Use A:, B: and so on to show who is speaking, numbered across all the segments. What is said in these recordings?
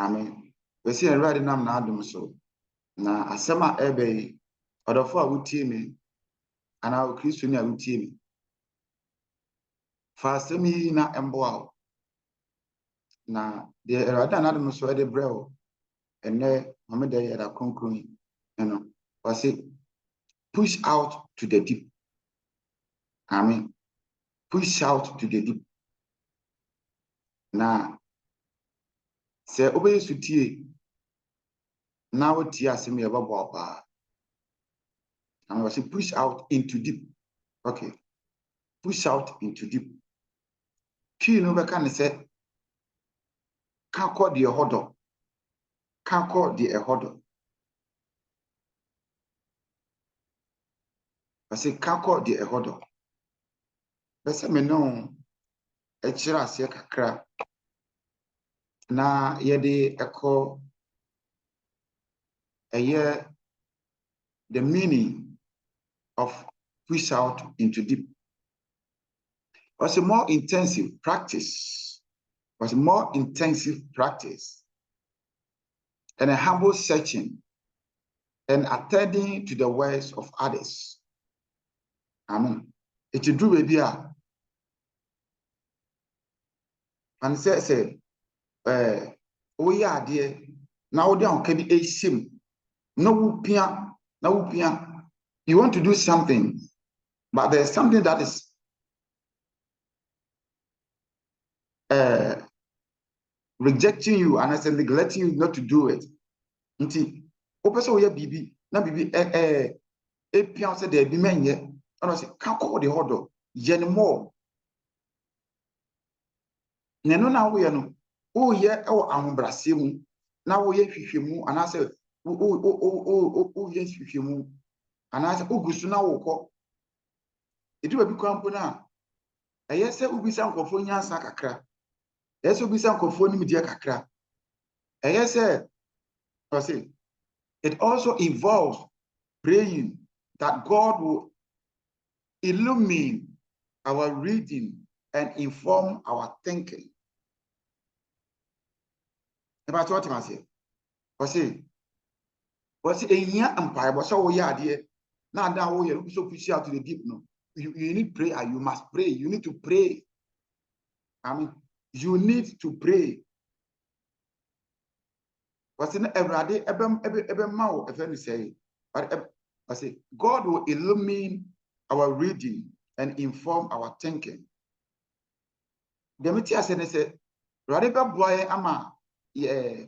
A: Amen. We see a red nam na adum so. Na asema ebe odofo a wutie me ana Kristo ni a wutie me. Fa asem yi na emboa na de erada na adum so de breo ene mamede ya da konkron you know. Was it push out to the deep. Amen. Push out to the deep. Na se obey sutie na wotie asem ye babo pa. And was it push out into deep. Okay. Push out into deep. Ki no be kan say can call the hodo. Can call the hodo. I say can call the hodo. Bese me no e kira ase kakra na ye de eko the meaning of push out into deep. Was a more intensive practice. Was a more intensive practice and a humble searching and attending to the words of others. Amen. It do baby. And say, we are dear. Now down can be a sim. No pia, no pia. You want to do something, but there's something that is rejecting you and I said neglecting you not to do it. Nti, opeso we bibi, na bibi pia say there be men ye. And I say, can't call the order. Yen more. Neno na we no. Oh yeah, oh ambrasimu. Na we ye hwehwemu and I say oh yes hwehwemu. And I say oh gusu na wo ko. Edu ba bi kwampo na. Eye say ubisa nkofo nyansa kakra. Eye say ubisa nkofo ni media kakra. Eye say I say it also involves praying that God will illumine our reading and inform our thinking. About what I say? Was it a year empire? Was all we are there. Now we so push out to the deep. No, you need prayer. You must pray. You need to pray. I mean, you need to pray. Was in every day, every mouth, if any say, but I say, God will illumine our reading and inform our thinking. The metia say, Radical boy, ama, yeah.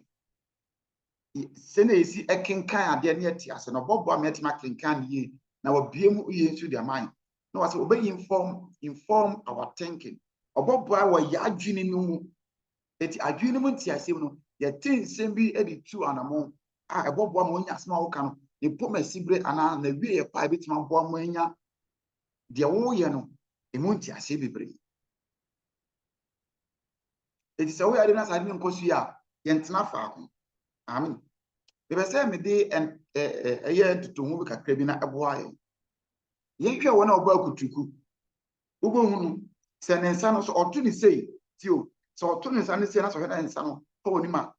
A: Sene esi ekenkan ade ne ati ase no bobo ametima kenkan ye na wabiem ye into their mind no was obey inform our thinking obobo a wa ya adwene no mu eti adwene mu nti ase no ye tin sem bi edi tu anamo a ebobo am onya asema wo ka no ne poma sibre ana na wie ye pa betima bo am anya de wo ye no emu nti ase bebre eti se wo ya de na sade nkosu ya ye ntena fa ho. Amen. They say me dey and a year to move a crabina a boy. Yanka one of Bakutuku. Ugo hunu, San and Sanos or Tuni say, Tio, so Tunis and Sanas and Sano, Honima.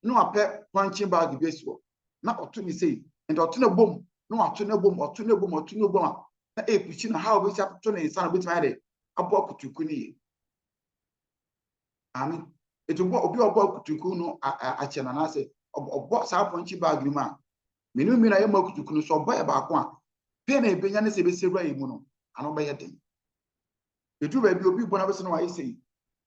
A: No a pet punching bag the baseball. Not or Tuni say, and or Tuna boom, no a Tuna boom or Tuna boom or Tuna boom. A pitching how we have Tuni and Son with my day. A Bakutukuni. Amen. It will be a Bakutukuno a Chananase. Of saa ponchi bag ma menu mi na ye makutukunu so boy ba ko a pe na ebenya ne se be sewra yi mu no ano be ye den edu ba bi obi bona be se no wa yesi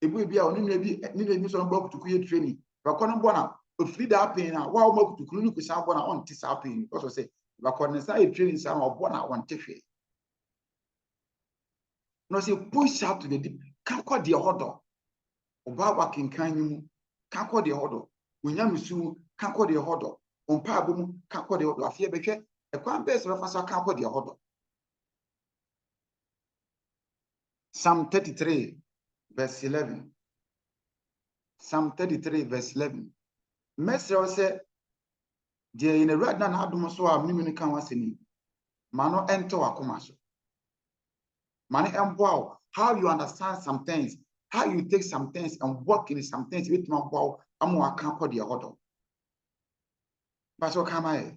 A: ebu bi a oni na bi so no makutuku ye training ba ko no bona ofiri da pen na wa makutukunu no kusa bona on ti sa pen because say ba ko ne sa ye training sa no bona on ti hwe no say push out to the deep kan ko de hodo oba wa kinkan mu kan ko de hodo wonya misu kan ko de hodo ompa abomu kan ko de hodo afie behwe e kwan base refa so kan ko de hodo. Psalm 33 verse 11. Psalm 33 verse 11. Mesra say de in a red na adom so a mimi kan waseni mano ento akoma so mane emboa how you understand some things, how you take some things and work in some things with my wow, I'm more camp for the order. But so come I.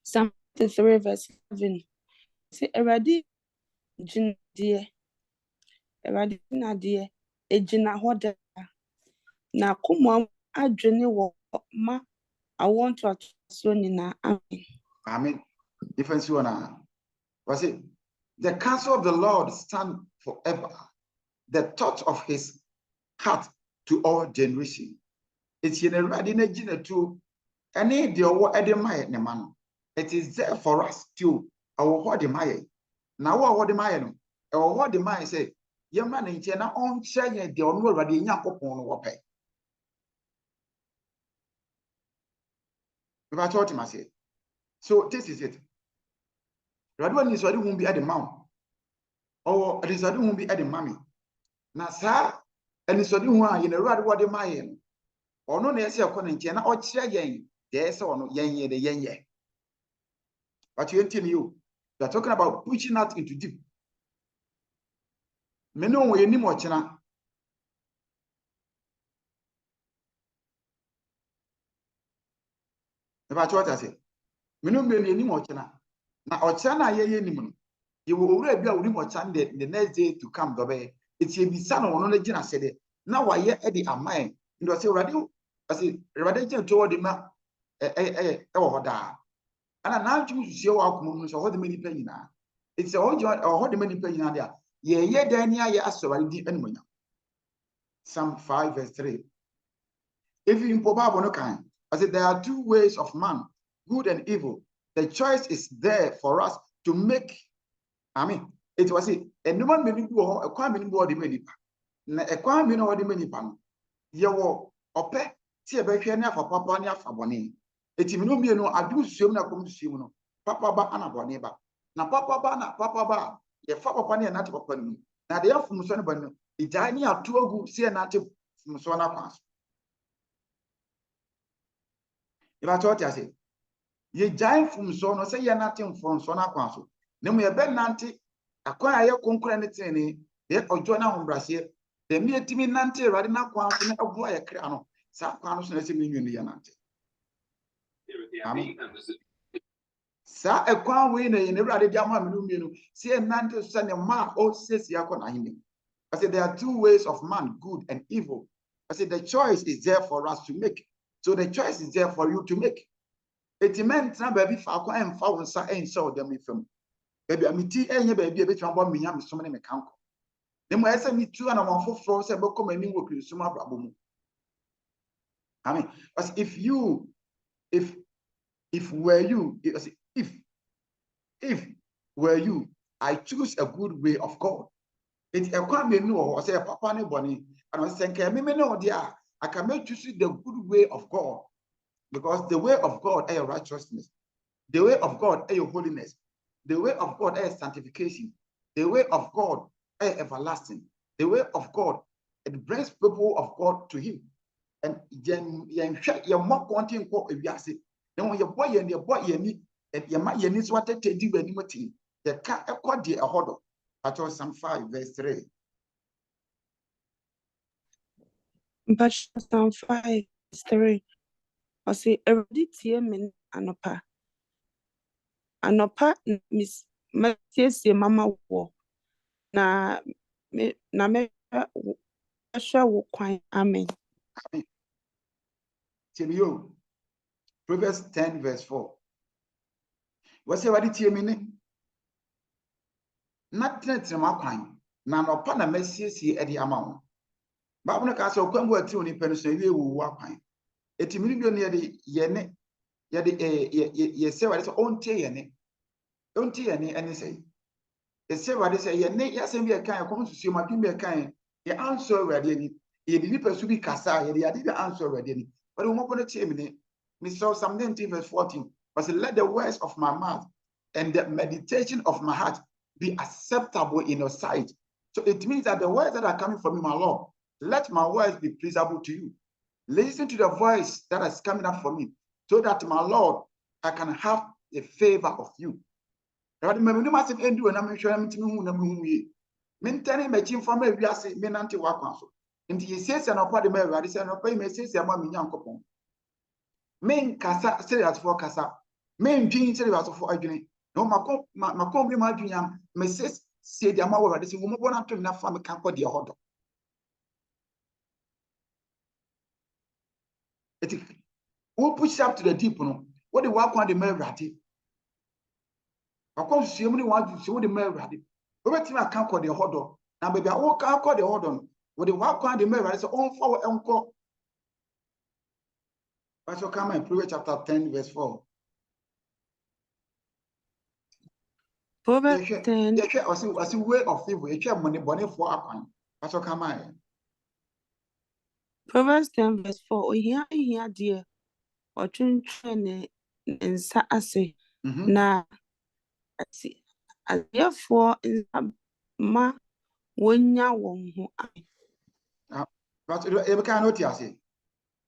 B: Psalm 3 verse 7. Say Eradi Jindia. Eradi Nadia. Ejina Hoda. Na kumwa adwene wo ma I want to na amen.
A: Amen. Difference you na. Was it the counsel of the Lord stand forever, the thought of his heart to all generations. It's in a radina gina too. Any the edemaya ne man. It is there for us to our what the maya. Now what the maya or what the maya say, young man in China on share the on already young upon what pay. If I told him, I say, so this is it. Radwan is what won't be at the mount. Or it is what won't be at the mammy. Now, sir, and it's what you want in a rad what the mayan. Or no, there's a conning China or share yang. There's on yang the yang. But you are talking about pushing out into deep. Meno we ni mo china. About what I say. Meno me ni mo china. Na ochana ye ni mo. You will already be a rim the next day to come dobe. It's a bisan on the gina said it. Now why ye Eddie am mine. You say radio. I say radio toward the map. Da. And now you see our community or the many penny now. It's a whole joint or the many penny now there. Ye Dania ye ask already anyway. Psalm 5 verse 3. If you improbable no kind, I said there are two ways of man, good and evil. The choice is there for us to make. I mean, it was it. And no one may do a crime in body many. A crime in body many pan. You will ope, see a baby for papa near for bonnie. It's no, I do assume that come to see you. Papa ba and a boneba. Na papa ba, ye papa pani and not open. Now they are from Son Banu. It's tiny or two good, see a native from Sona pass. If I thought I say, ye giant from Sona, say you're nothing from Sona Council. Then we have been nanti, acquire your concurrent training, yet or join our Brazil. The mere Timmy Nanti, Radina Council, a boy a crown. Some council is a million Yananti. Sa a crown winner in a radical Mamunu, see a Nanti send a mark or says Yakon him. I said there are two ways of man, good and evil. I said the choice is there for us to make. So the choice is there for you to make. It meant some baby falcon and found sa and saw them with him. Baby, I mean, any baby, a bit about me, I'm so many mechanical. Then I said me 2 and 1 4 floors, and come and work with some problem. I mean, as if were you, if were you, I choose a good way of God. It's a crime no or say a papa ne bonny, and I say, I know, dear, I can make you see the good way of God. Because the way of God is righteousness. The way of God is holiness. The way of God is sanctification. The way of God is everlasting. The way of God, it brings people of God to Him. And you're more wanting for a biasi. Then when your boy and your boy, and your man, you need what they do when you meet. The car, a quad, a hodder. That was Psalm 5, verse 3.
B: But Psalm 5 verse 3. I say, Eradi tie men anopa. Anopa, Miss Mathias, Mama war. Na me will quite amen.
A: Tell you, Proverbs 10, verse 4. What's your body tear me? Not to my crime. Now, no pana messias here at the amount. Babna Castle come work to any pension you will walk pine. It's a million near the yene, ye say what is own tea any. Don't tea any say. They say what they say, ye yes, and be a kind of comes to see my give me a kind. The answer already. Ye didn't pursue Cassa, ye did the answer already. But we won't put a chimney. We saw some 19 verse 14. But let the words of my mouth and the meditation of my heart be acceptable in your sight. So it means that the words that are coming from me, my Lord, let my words be pleasurable to you. Listen to the voice that is coming up from me, so that my Lord, I can have the favor of you. But me must end when I'm sure I'm to me. Mentally, my team from every assay, men anti work council. And he says, and I'll the mayor, I said, no pay me, says, I'm a young couple. Men Cassa, serious for Cassa. Men Jean serious for Agony. No, my company, my junior, Mrs. Said the amount this woman won't have to enough from a camp for the order. Who push up to the deep, no? What the work on the mayor ratty? Of course, she only wants to show the mayor ratty. Over time, I can't call the order. Now, baby, I won't call the order. What the work on the mayor is on for uncle. Pastor come and Proverbs chapter 10, verse 4.
B: Proverbs 10.
A: I see way of favor. You money bonnet for upon. Pastor come on.
B: Proverbs 10, verse 4. Oh, here, dear. Or train Nsiah. Na, therefore, ma wonya won ho.
A: But you can't notice it.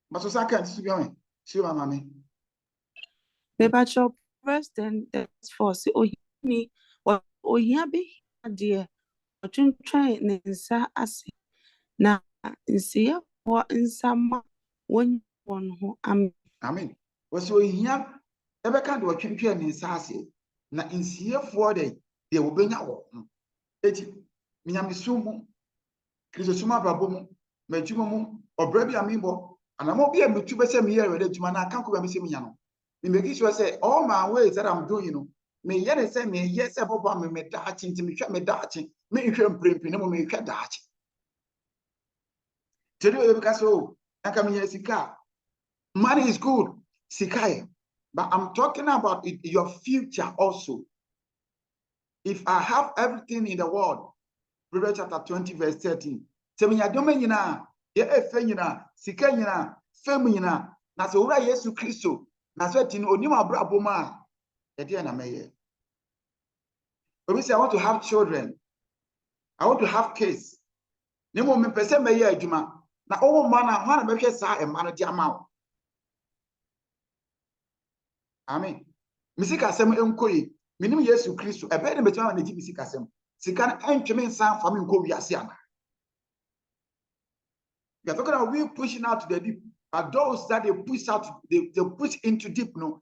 A: But so I can't see me. See my mammy.
B: The bachelor Proverbs 10, verse 4. See, oh, me, or here be dear. Or train Nsiah. Na, Nsiah for Nsama won ho.
A: Amen. Was so here. Ever can't do a champion in Nsiah. Na Nsiah for they will bring out. Eti, Miamisumu, Christosuma Babomu, Mejumu, or Brebi Amibo, and I'm not be able to say me here with Jumana, can't come and see me. Me make sure say all my ways that I'm doing, you know. Me yet say me, yes, about me daching to me, shut me daching, me you can bring no me can dach. Tell you because so, I come here, Sika. Money is good, Sikai, but I'm talking about your future also. If I have everything in the world, Proverbs chapter 20, verse 13. Tell me, I don't mean na, ye efenina, sikenina, femina, na so ura Yesu Christo, na so tin onima braboma, ede na meye. But we say I want to have children, I want to have kids. Nemo me pese meye adwuma, na owo ma na ho na be hwe sa e ma no di ama wo. Amen. Misika sem enkoyi, minim Yesu Christo, ebe de betuma na di misika sem. Sika na entweme nsan fa me nko wiase ana. We are talking about we pushing out to the deep, but those that they push out, they push into deep, no,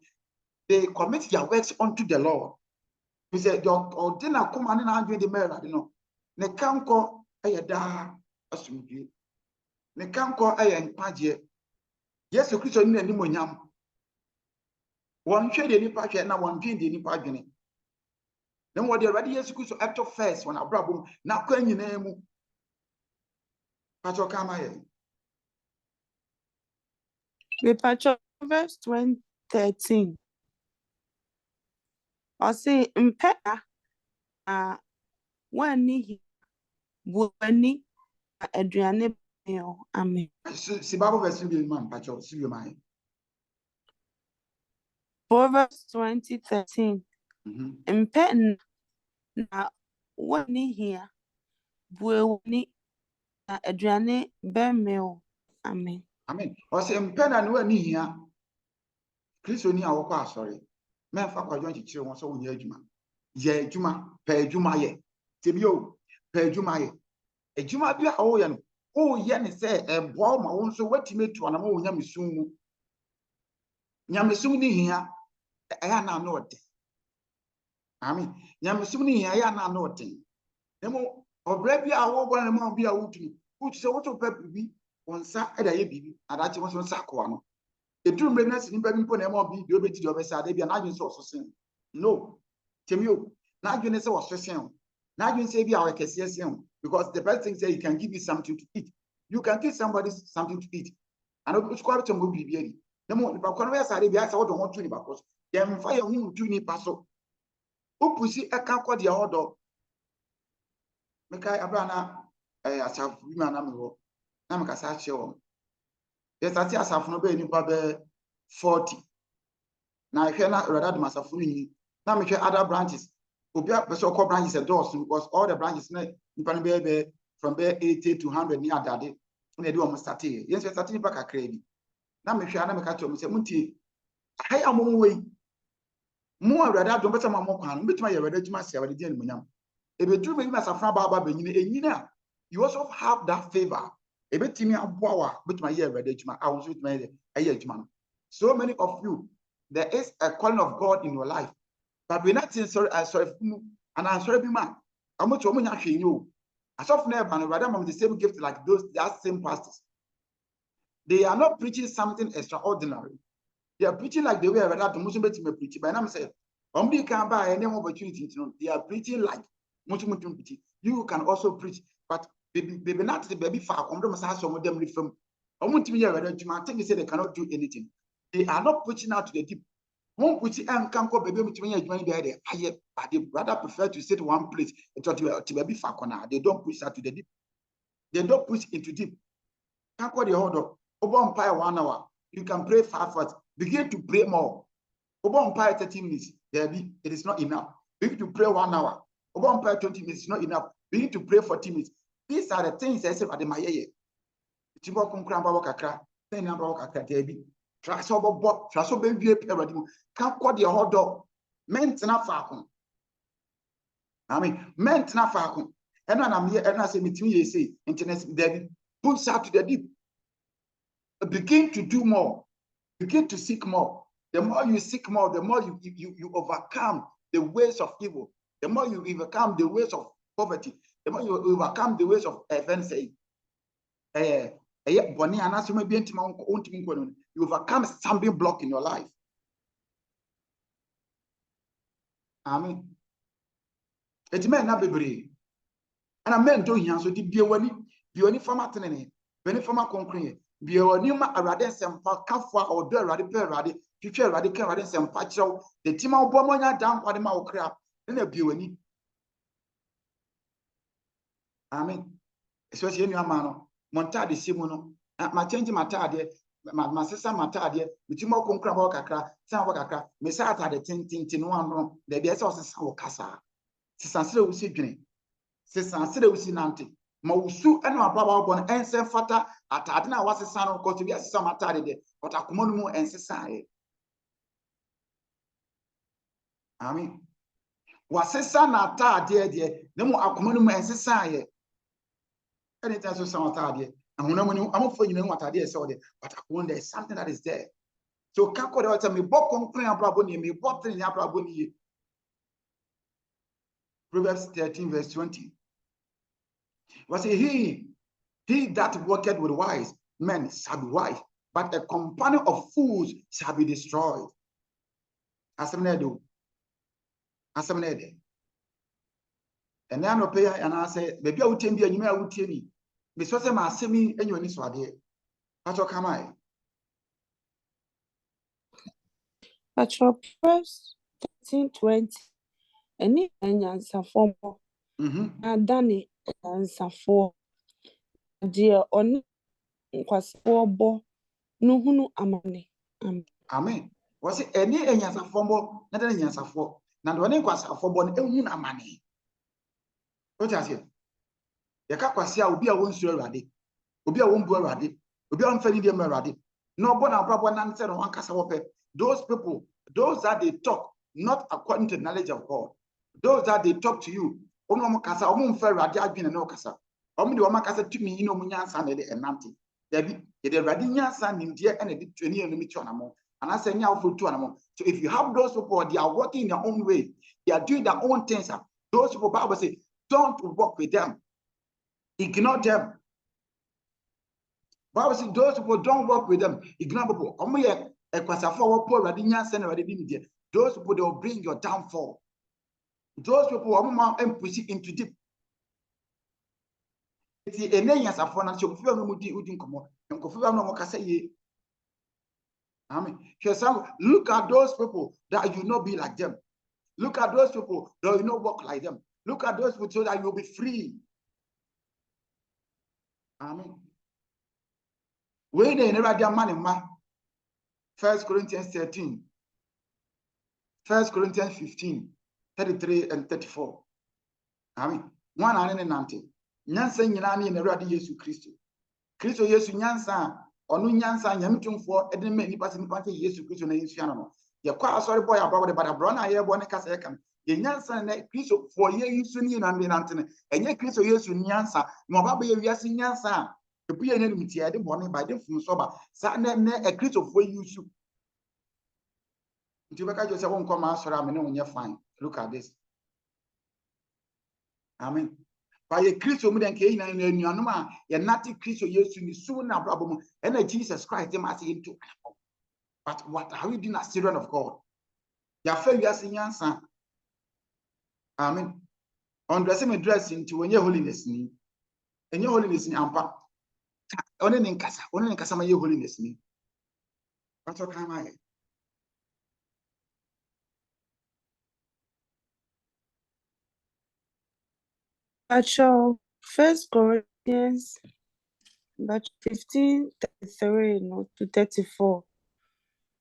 A: they commit their works unto the Lord. We say, or dinner come and I the mayor, you know, ne can't call a da assume. Ne can't call a young pageant. Yes, you Christian in the Monyam. One trade any pageant, now one drink any pageant. Then what they're ready, yes, Christian after first when I brought them, now can you name Pastor Kamaye?
B: The Patch Proverbs 13. I say, Mpea, one ni buani, Adriane, amen.
A: Sibabo verse man, Pacho, see you mind.
B: Proverbs 20:13. Mpea na one ni here, buani, Adriane, Bermeo, amen.
A: Amen. Or say, Mpena no any here. Christo ni awokwa sorry. Men fa kwadwo nchichire won so wo nya adwuma. Ye adwuma, pa adwuma ye. Tebio, pa adwuma ye. Adwuma bia wo ye no. Wo ye ne se ebo ma won so watime tu anama wo nya mesum mu. Nya mesum ni hia aya na no ode. Amen. Nya mesum ni hia aya na no ode. Nemo obra bia wo bo na ma bia wutumi. Wutu se woto pa bibi wonsa eda ye bibi. Adachi won so nsa kwa no. Eduru mbe na sini mbe na emo bi de obeti de obesa de bia na adwin se ososen no temio na adwin se ososen na adwin se bia wa kese sen because the best thing say he can give you something to eat. You can give somebody something to eat and it's quite to go bibia ni na mo ba kono ya sa de bia sa wo do ho tu ni ba koso ye mfa ye hu tu ni paso opusi eka kwa de odo mekai abrana asafu bi na me ho na me kasa che wo. Yes, I see a safuno be nipa be 40. Now I hear na rather the masafunu ni. Now me hear other branches. Obi a person call branches a doors because all the branches na nipa be from be 80 to 100 ni adade. Na dey almost start here. Yes, we start nipa kakra bi. Now me hear na me catch me say munti. Hai amomo we. More rather don't better more can bet my regiment say the gentleman. If you do me as a fraba benina, you also have that favor. A bit me a bower with my year regiment. I was with my man. So many of you, there is a calling of God in your life, but we're not saying sorry, and I'm sorry, man. I'm not sure actually you. As of now, and rather I'm the same gift like that same pastors. They are not preaching something extraordinary. They are preaching like the way I read out to Muslim preach. But I'm saying, only can buy any opportunity. They are preaching like Muslim preach. You can also preach, but baby not the baby far. Some of them from. I want to be a regiment. I think they say they cannot do anything. They are not preaching out to the deep. One preaching and can't go baby to me. But they rather prefer to sit one place and talk to baby far corner. They don't push out to the deep. They don't push into deep. Can't go the order. Over umpire 1 hour. You can pray 5 hours. Begin to pray more. Over umpire 30 minutes. It is not enough. Begin to pray 1 hour. Over umpire 20 minutes is not enough. Begin to pray 40 minutes. These are the things I said at the Maye. Timbo Kunkramba Wakakra, then number Wakaka Debbie. Trasobo Bot, Trasobe Paradigm. Can't call the order. Meant enough falcon. I mean, meant enough falcon. And when I'm here, and I say, me, say, internet, Debbie, push out to the deep. Begin to do more. Begin to seek more. The more you seek more, the more you overcome the ways of evil. The more you overcome the ways of poverty. The more you overcome the ways of you overcome something block in your life. Amen. It's men not be and I meant doing here so the be only format any format concrete. Be only ma arade sempa kafwa or do arade pe arade future arade can arade sempa chow the team of bomonya down for the mouth crap then a be. Amen. Especially in your man, Montadi Simono, my change my tade, my sister Matade, which you more concrete kakra, some wakaka, Messata the tin one room, the best of the Casa. Sister will see Guinea. Sister will see Nanti. Mausu and my brother born and send fata at Adina was a son of God to be a Samatade, but a common and society. Amen. Was a son at dear, no more a common and society. Anytime so some idea, and when I'm for you know what idea saw there, but I wonder there's something that is there. So Kako the tell me, Bob complain about me, Bob telling about Proverbs 13, verse 20. Was he that worketh with wise men shall be wise, but a companion of fools shall be destroyed. Asamnedo. And then I pay and I say, maybe I would tell you, and you may would tell me. Because I'm assuming and you're in this idea. That's what come I.
B: But your Proverbs 13:20. Any answer for Danny answer for dear on Quaspo no hunu amane.
A: Amen. Was it any answer for not any answer for? Now, when it was for born, a money. What is it? The Caquasia will be a one story ready, will be a one boy ready, will be unfairly ready. No one above answer on Casawope. Those people, those that they talk, not according to the knowledge of God. Those that they talk to you, Omo Casa, Omo Fair Radia been no Casa. Omo the Omakasa to me, you know, Munyan and Nanti. There be the Radinia San in dear and a bit 20 and limit. And I say now for 2 animals. So if you have those people, they are working in their own way, they are doing their own things. Those people, Bible say, don't work with them. Ignore them. Bible says those people don't work with them. Ignore people. Those people, they will bring your downfall. Those people are pushing into deep. It's a name as a phone and so if you don't come on, Amen. Look at those people that you not be like them. Look at those people that you not walk like them. Look at those people so that you'll be free. Amen. When they never get money, 1 Corinthians 13, 1 Corinthians 15, 33 and 34. Amen. 190. Nyansa nyina ne na Awurade Yesu Kristo. Kristo Yesu nyansa onu nyansa nyamtumfo edeme nipa se nipa Yesu Kristo na Yesu ano. Ye kwa sorry boy about the bad brona ye born kasa yakam. Ye nyansa na Kristo for ye yusu ni na nantene. Enye Kristo Yesu nyansa. No baba ye wiase nyansa. Ebu ye ne mti ade born by the fun soba. Sa na e Kristo for yusu. Nti beka jo se won koma sorry am ne wonye fine. Look at this. Amen. By a Christo mu den ke ina nuanum a ye nati Kristo Yesu ni so na brabo mu na Jesus Christ dem ase into. But what are we doing as children of God? Ya fa wiase nyansa. Amen. On dress me dress into when you holiness ni. And your holiness ni ampa. One ne nkasa ma ye holiness ni. What can I?
B: But your 1 Corinthians but 15:33 to 34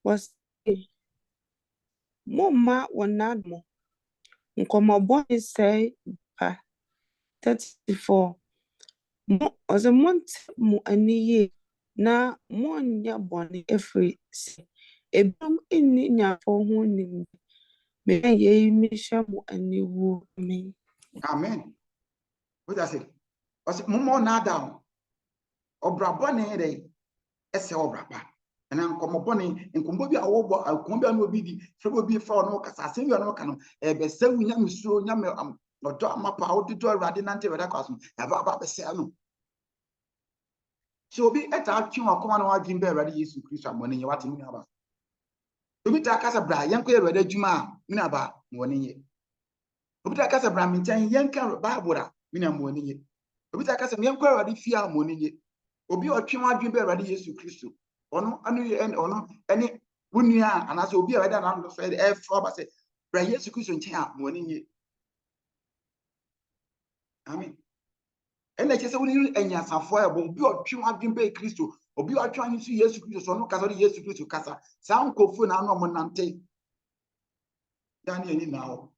B: was Moma wanadmo. Nkomoboni say 34. Mo oze monte mu aniye na mo nya boni every say. Ebum inni nyafo ho nim. Me ye misha mu aniwu me.
A: Amen. What I say? Was Momo na down. Obrabone dey. Ese obraba. And then come upon nkombo bi a wobo akombo bi na obi di frebo bi fa no kasa asem bi no ka no e be se wunya misuo nya me odo amapa ododo awrade nante weda kwaso ya ba be se no so obi eta atwe akoma na wadwin be awrade Yesu Kristo amone nye wate mi aba obi ta kasa bra yenko ye awrade adwuma a mi aba mone nye obi ta kasa bra mi ntan yenka Bible a mi na mone nye obi ta kasa yenko awrade fi a mone nye obi otwe wadwin be awrade Yesu Kristo ono anu ye ono ene wunia anase obi a weda na ndo so e fo ba se bra Yesu Kristo nchen a mone nye. Amen. And like I said, we need any fire, but be a true advent by Christo, or be a trying to see Jesus Christ, so no Casa Yesu Christo Casa. Sound cofu na no monante. Daniel now.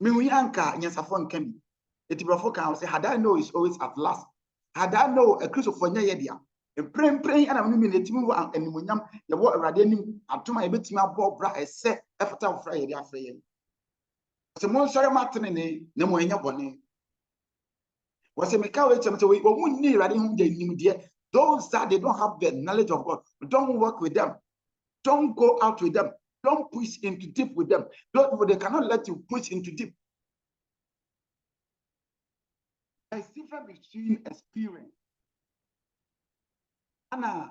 A: Me we anka nyasafon can be. It can say, had I know it's always at last. Had I know a Christo for Nyadia. And praying and I'm in the team and when yam the water radenim at to my bit my bob bra a set after Friday after him. So most sorry Martin, no more in your bonnet. Was a mechanic we won't need writing those that they don't have the knowledge of God. Don't work with them. Don't go out with them. Don't push into deep with them. They cannot let you push into deep. There's difference between experience and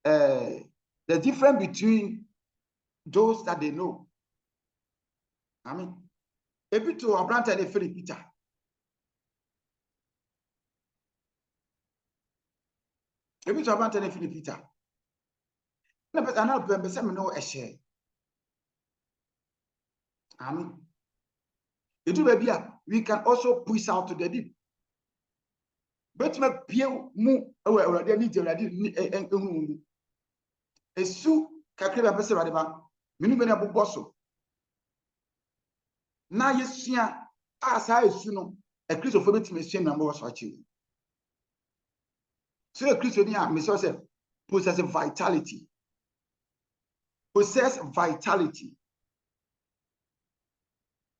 A: the difference between those that they know. I mean, if you to a brand and a Philip Peter. If you to a brand and a Philip Peter. No, but I know a share. I mean, we can also push out to the deep. But my pew mu already need to esu kakra ba pese rade ba minu be na boboso na yesua asa esu no e Kristo fo betime esu na boboso achi so e Kristo ni a me say possess vitality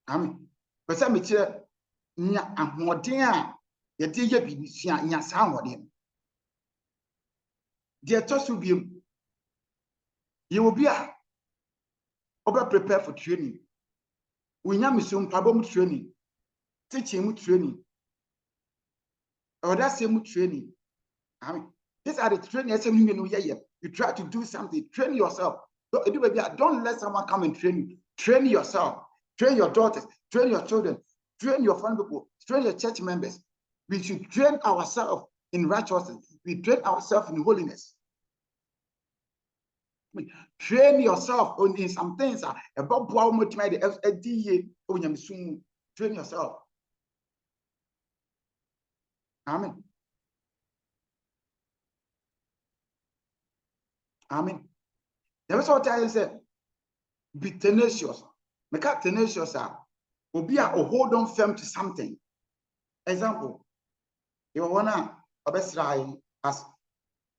A: amen pese me kire nya ahoden a ye de ye bi sua nya sa ahoden de to so biem you will be a over prepare for training. We have some problem training, teaching training, or that same training. I mean, these are the training. You try to do something, train yourself. Don't let someone come and train you. Train yourself, train your daughters, train your children, train your family people, train your church members. We should train ourselves in righteousness. We train ourselves in holiness. Train yourself in some things about train yourself. Amen. Amen. Never saw I said, be tenacious. Make up tenacious will be a hold on firm to something. Example, you wanna as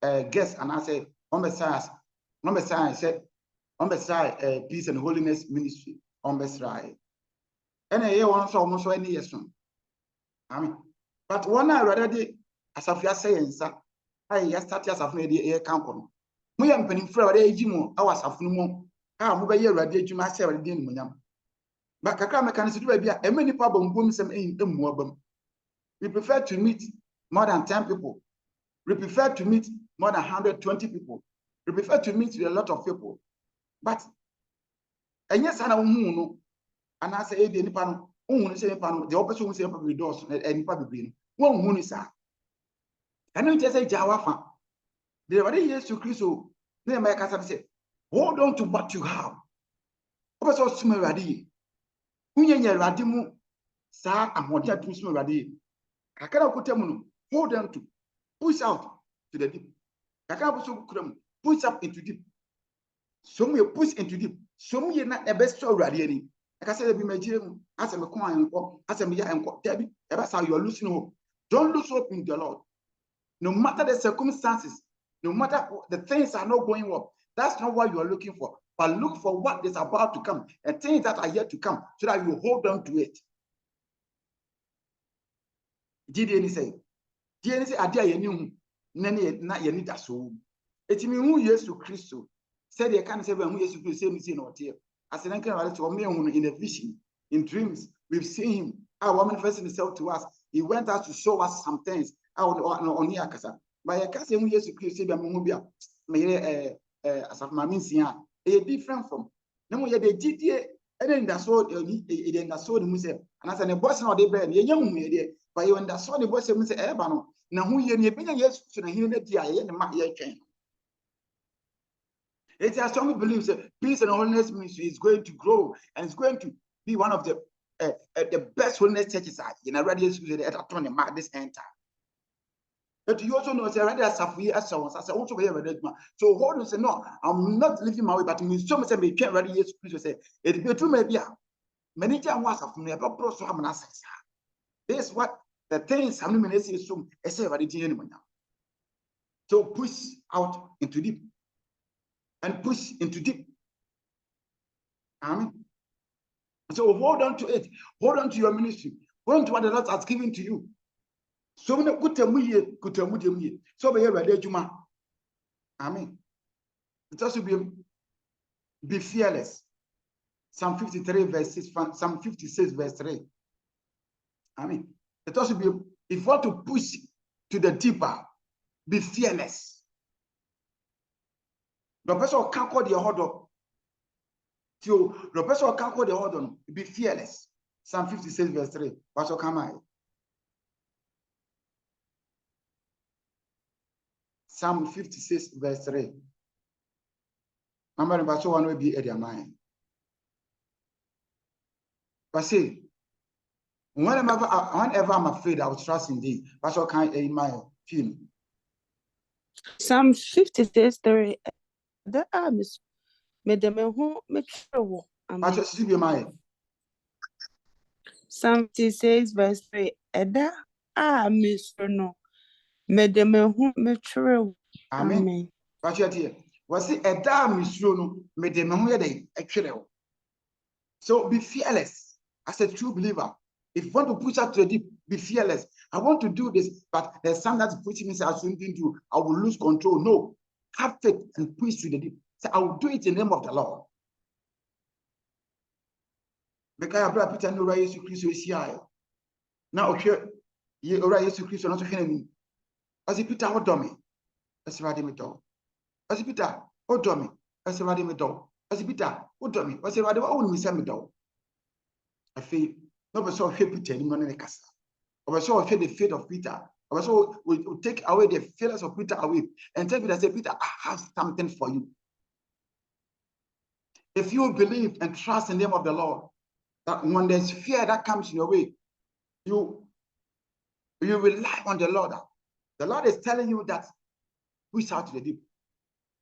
A: a guest, and I said, number science said, on the Peace and Holiness Ministry on the side. And a year one so almost any years soon. I mean, but one I already, as of your saying, sir, I started as of maybe a company. We am penning for a gym, I was of no more. How move a year ready to myself and didn't win. But Kaka mechanism will be a many problem booms and in them. We prefer to meet more than 10 people. We prefer to meet more than 120 people. We prefer to meet with a lot of people. But, and yes, I know, and I say, any panel, the opposite will say, the doors and probably one moon is. I know just say Jawafa. There are years to Christo. Then my cousin said, hold on to what you have. Also, smell ready. Unya Radimu, sir, and what you have to smell ready. I cannot hold on to, push out to the deep. I can't push up into deep. Some you push into deep. Some you not a best show ready. Like I said, be my gym, as I'm a coin, as I'm here and Debbie, that's how you're losing hope. Don't lose hope in the Lord. No matter the circumstances, no matter the things are not going well, that's not what you are looking for. But look for what is about to come and things that are yet to come so that you hold on to it. Did any say? Did any say, I dare you, not you need that soul. It means who yes to Christ said, you can't say when we used to say, me or dear. As an uncle, in a vision, in dreams, we've seen him. Our woman first himself to us. He went out to show us some things. On Yakasa. By a cousin, we used to create Mubia, as of my Nsiah, a different from. No, we had a GTA, and then that's all it in the sword himself. And as an boss, not the brand, a young lady, but you understand the boss, Mr. Ebano. Now, who you been yes to the unity, I and my chain. It has strongly believes that Peace and Holiness Ministry is going to grow and it's going to be one of the best holiness churches in a radio studio at Attorney Mark this entire. But you also know, as I also be ready. So hold on, say, no, I'm not living my way, but me so much me can't ready yes to say it be true maybe many times was of me about pro so I'm not saying. This is what the things I'm going to say so I say ready now. So push out into deep and push into deep. Amen. So hold on to it, hold on to your ministry, hold on to what the Lord has given to you. So many good so be ready, Juma. Amen. It also be fearless. Psalm 53 verse 6, Psalm 56 verse 3. Amen. It also be, if you want to push to the deeper, be fearless. The person can't call the order. So the person can't call the order. Be fearless. Psalm 56 verse 3. Pastor Kamai. Psalm 56 verse 3. Number Pastor one will be at your mind. But see, whenever I'm afraid, I will trust in thee. Pastor Kamai in my film.
B: Psalm 56 3. The arms made them who make sure.
A: Pastor, see be my.
B: Psalm 56 verse 3. Eda arms no made them who make sure.
A: Amen. Pastor, dear, was it a damn missiono made them who they actually. So be fearless as a true believer. If you want to push out to the deep, be fearless. I want to do this, but there's some that's pushing me, so something to I will lose control. No, have faith and push to the deep. So I will do it in the name of the Lord. Because brother Peter no right Jesus Christ is here. Now okay, you right Jesus Christ not to hear me. As Peter what do me? As ready me do. As Peter what do me? As ready me do. As Peter what do me? As ready what will me say me do. I feel no be so Peter ni money kasa. Or so the faith of Peter. Or so we take away the fearless of Peter away and tell Peter, say, Peter, I have something for you. If you believe and trust in the name of the Lord, that when there's fear that comes in your way, you rely on the Lord. The Lord is telling you that push out to the deep.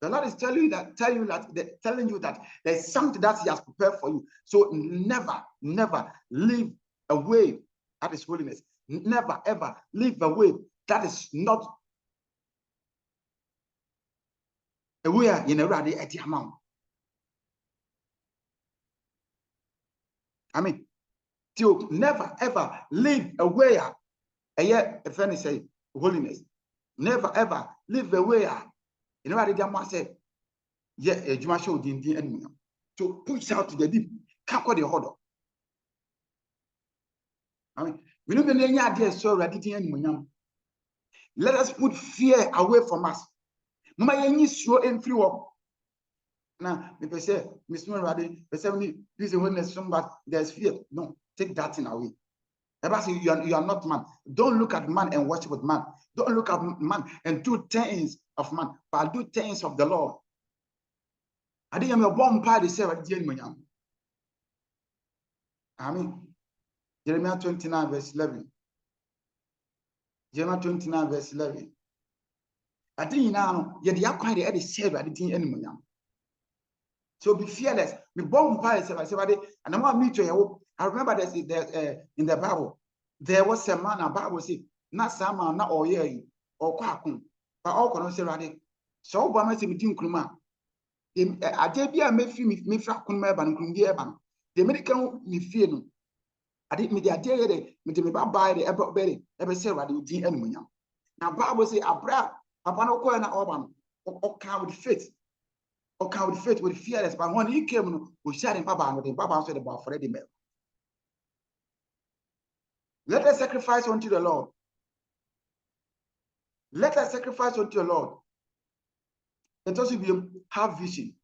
A: The Lord is telling you that there's something that He has prepared for you. So never live a way that is holiness. Never ever live a way that is not a way in a rally at the amount. I mean, till never ever live away. A friend say holiness. Never ever live away. You know what I say? Yeah, a Juma show the enemy. To push out to the deep. Can't call the order. I mean, we don't have any idea so ready to enemy. Let us put fear away from us. No matter any show and free work. Now, if I say, Miss Murray, this is holiness, but there's fear. No, take that thing away. You are not man. Don't look at man and worship with man. Don't look at man and do things of man, but do things of the Lord. I think I'm a bomb party. Say what the I mean, Jeremiah 29 verse 11. Jeremiah 29 verse 11. I think now you have quite the say what the enemy. So be fearless. Be bomb party. Say what and I want me to. I remember there's in the Bible there was a man. A Bible said not some man not all year or quackun, but all can say ready. So Obama say meeting Kruma. I did be a me fra kunma ban kundia ban. The American me fear no. I did me the idea me me buy the ever berry ever say ready with the enemy. Now Bible say Abra Papa no ko na Oban or count with faith. Or count with faith with fearless. But when he came, we shot him Papa and the Papa said about for the mail. Let us sacrifice unto the Lord. Let us sacrifice unto the Lord. Let us have vision.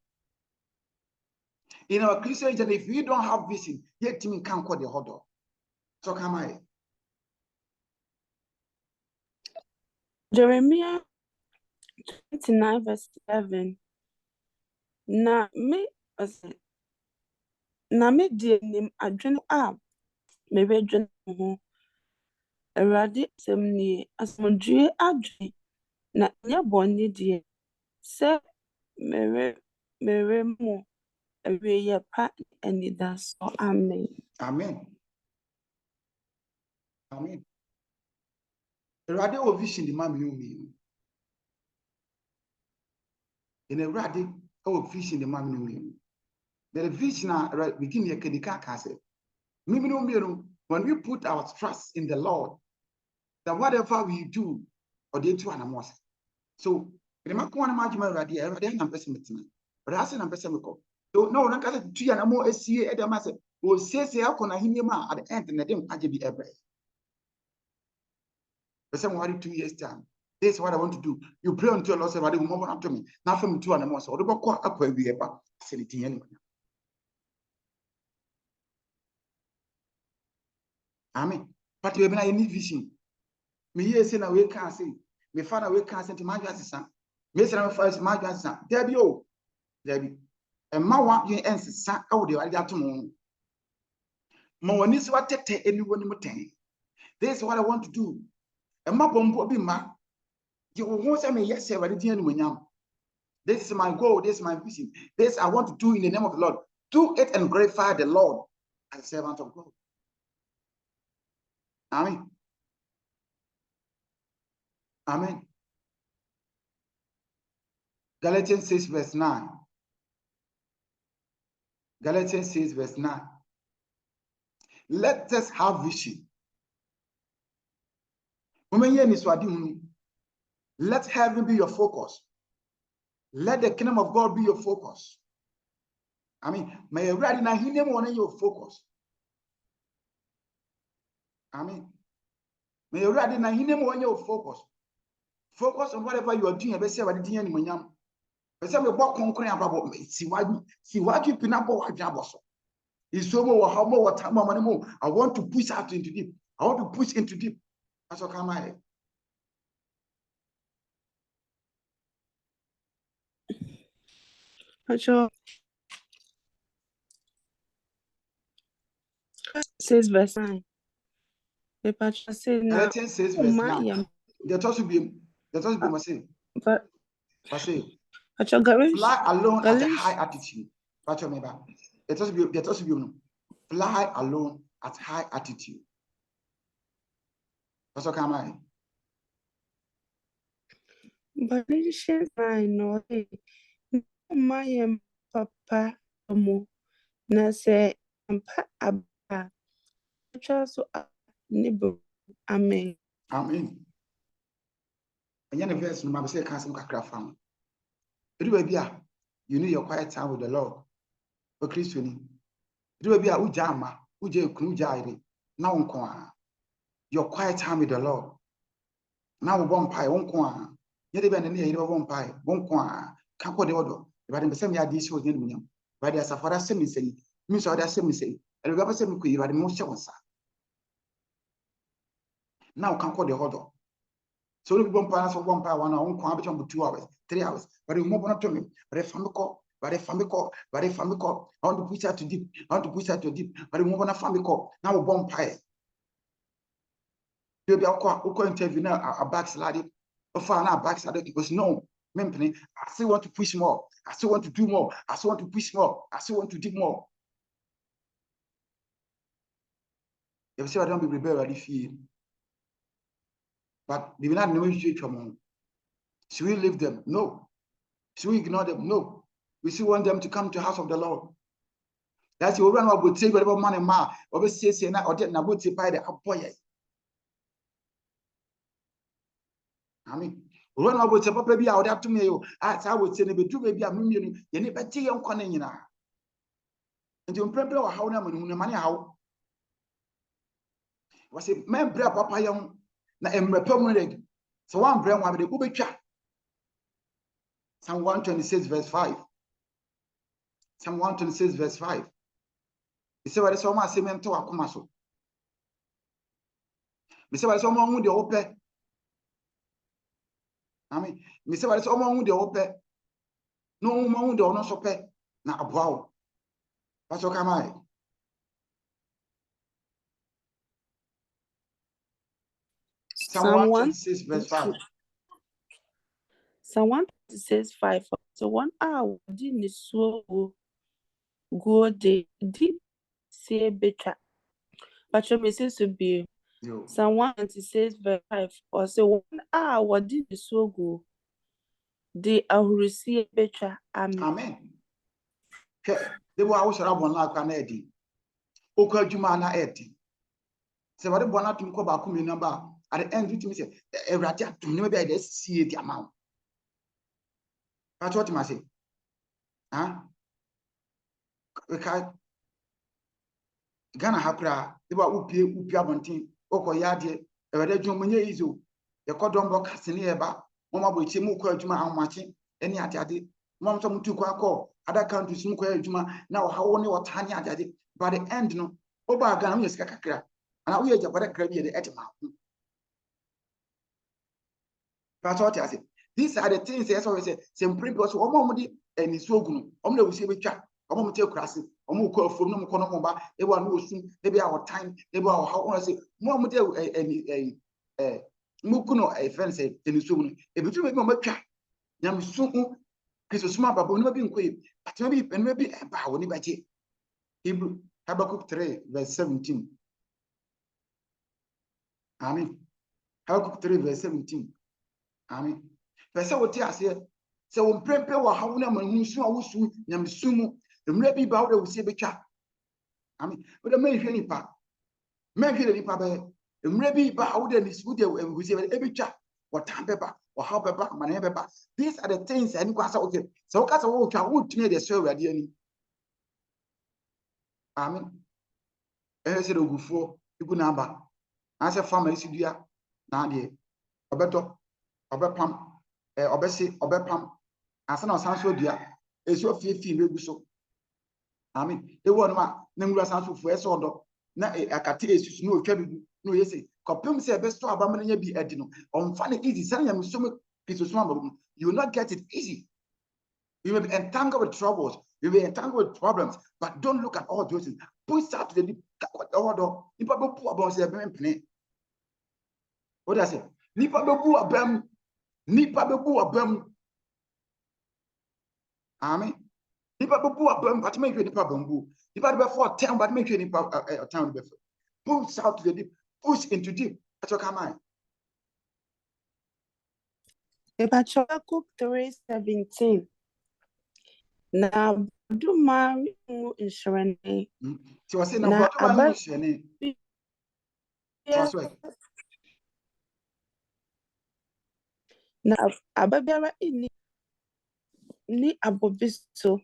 A: In our Christian journey, if we don't have vision, yet team can't call the order. So come I.
B: Jeremiah 29 verse 11. Na me die nim adwene a me bedwene ho. Awurade asɛm nie, asomdwoe adwene na nyɛ bɔne die. Sɛ mere mo awieyɛ pa anidaso. Amen.
A: Amen. Amen. Awurade o vision the man you. In Awurade o vision the man you. The vision begin here kedika kase. When we put our trust in the Lord, that whatever we do, or they do an so the man can imagine Awurade na person metina. But I say na person ko. So no, na kase tu ya na mo esie e dem ase. O say akona hinima at the end na dem age bi ebre. Person what 2 years time. This is what I want to do. You pray until Lord say, "What will move to me?" Now from 2 and more. So the book akwa wi eba. Say the thing anyway. Amen. But we need vision. Me here say na we can say. Me father we can say to my assistant. Me say na first my assistant. There be oh. There be. And my one you ends sa out there I to mo. Mo wani so atete anyone mo ten. This is what I want to do. And my bombo be ma. You won't say me yes say what the enemy. This is my goal. This is my vision. This I want to do in the name of the Lord. Do it and glorify the Lord as a servant of God. Amen. Amen. Galatians 6 verse 9. Galatians 6 verse 9. Let us have vision. Let heaven be your focus. Let the kingdom of God be your focus. I mean, may you ready now? He never want your focus. I mean, may you ready now? He never want your focus. Focus on whatever you are doing. I say what the enemy. I say we walk conquering about see what you pin up what you have. It's so more how more time money more. I want to push out into deep. I want to push into deep. That's what come I.
B: Sure. 6 verse 9.
A: Galatians 6 verse 9. The toss will be machine.
B: But
A: fly alone at a high altitude. But remember, the toss will be fly alone at high altitude. That's what come I.
B: Galatians 9 no my papa mo na say ampa aba so neighbor. Amen.
A: Amen. And then the verse number say cancel kakra fam. You need your quiet time with the Lord. O Christian. Ujama, uje kunu now unko. Your quiet time with the Lord. Now one pie, unko. Yet even near you one pie, unko. Can't go the order. If I didn't say me a dish was in but there's a for us semi say, Miss Oda semi say, and we ever say me but the most shows. Now can't go the order. So we one pass for 1 power 1 hour, unko 2 hours, 3 hours, but you move on to me, but if I'm but if I'm I want to push her to deep, but you move on a family call. Now one pie. You'll be a interview now, a backsliding, a far now backsliding. It was no, Mempany. I still want to push more. I still want to do more. I still want to push more. I still want to dig more. You say I don't be rebel ready feel. But we not know you come on. Should we leave them? No. Should we ignore them? No. We still want them to come to the house of the Lord. That's your run about take whatever money ma or say or get Nabuti by the apoye. I mean, run about the papa be out to me. As I would say, maybe a million, you never tea on Conina. And you prepare how money how was it men bra papa young na emrepom. So one brand one with the Ubecha. Psalm 126 verse 5. Psalm 126 verse 5. He said, what is so much cement to a commercial? He said, what is someone with the open? I mean, he said, what is someone with the open? No woman with the honor so pay. Now, wow. That's what come I. Psalm 126 verse 5.
B: Psalm 126 5. So 1 hour didn't so go de deep say better. But your message to be Psalm 126 verse 5. Or say 1 hour didn't so go. They are receive better.
A: Amen. They were also one like an eddy. Oka Jumana eddy. So what the one to go back number at the end to me say, a raja to never be see the amount. That's what you must say. Huh? Because Ghana Hapra, they were Upia Bontin, Oko Yadi, a radio Munye Izu, the cordon block Casineba, Mama Buchimu Juma, how much any atadi, Mom some to call, other countries, Juma, now how only what Tanya daddy, by the end, no, Oba Ghana is Kakra, and I will get what I the Etima. That's what I say. These are the things as always say, same previous Omomodi and his Sogun, Omna will say with chat, Omomate Crassi, Omuko from no Konomba, they were no soon, maybe our time, they were how I say, Momode a Mukuno, a friend said, in the soon, if you make my chat, Yam soon, Christmas smart, but never been quick, but maybe a bow, nobody. Hebrew Habakkuk 3, verse 17. Amen. Habakkuk 3, verse 17. Amen. Pese wote ase se wo prempe wa hawo na manunsu a wosu nyamsumu emre bi ba wo se betwa. Amen. Wo de menhwe nipa be emre bi ba wo de nisu de wo se betwa. What time beba or how beba man beba. These are the things and kwasa okay. So kasa wo twa wo tune de so awade ani. Amen. Se de ogufo igu na aba. Ase farmer isi dua na de obeto obepam obesi obepam asa na osan so dua eso fie megu so. Amen. E wonu ma na ngura san so fu eso odo na akate esusu no otwa bigu no yesi kopem se be so aba manya bi adi no onfa na easy san yam so me pisoso aba you will not get it easy. You will be entangled with troubles, you will be entangled with problems, but don't look at all those things. Push out to the order. Nipa be pu abon se be mpene. What does it? Nipa be bu abam. Nipa be bu abam. Amen. Nipa be bu abam, but make you nipa bambu. Nipa be for 10, but make you nipa town be. Push out to the deep, push into deep. That's what come on.
B: Habakkuk 3:17. Now do marry insurance.
A: So I say now, but do you Transfer.
B: Na ababiara ni abobiso.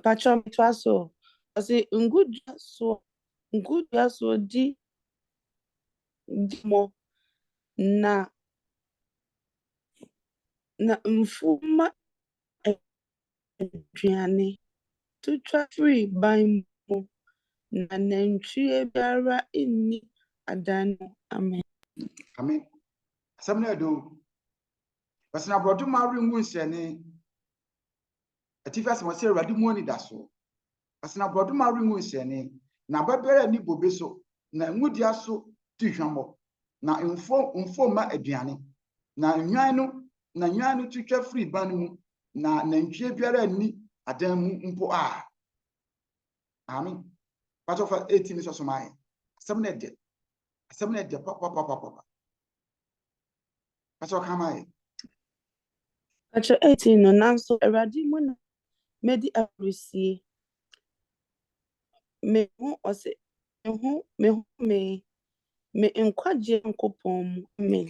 B: Pacho mitwaso. Kasi ngudya so di mo na mfuma aduane tutwa free ban mu na nantwie biara inni adan no. Amen.
A: Amen. Samna do. Basna brodu ma ringu nsene. Atifa se wase awurade mu ani da so. Basna brodu ma ringu nsene. Na babere ni bobeso na ngudia so tihwamo. Na mfo ma aduane. Na nwan no tutwa free ban mu na nantwie biara ni adan mu mpo a. Amen. Part of 18 is also my. Samna de papa. Pacho kama
B: Pacho 18 no nanso awurade mu na medi apresie. Me ho ose me nkwaje nkopon mu. Amen.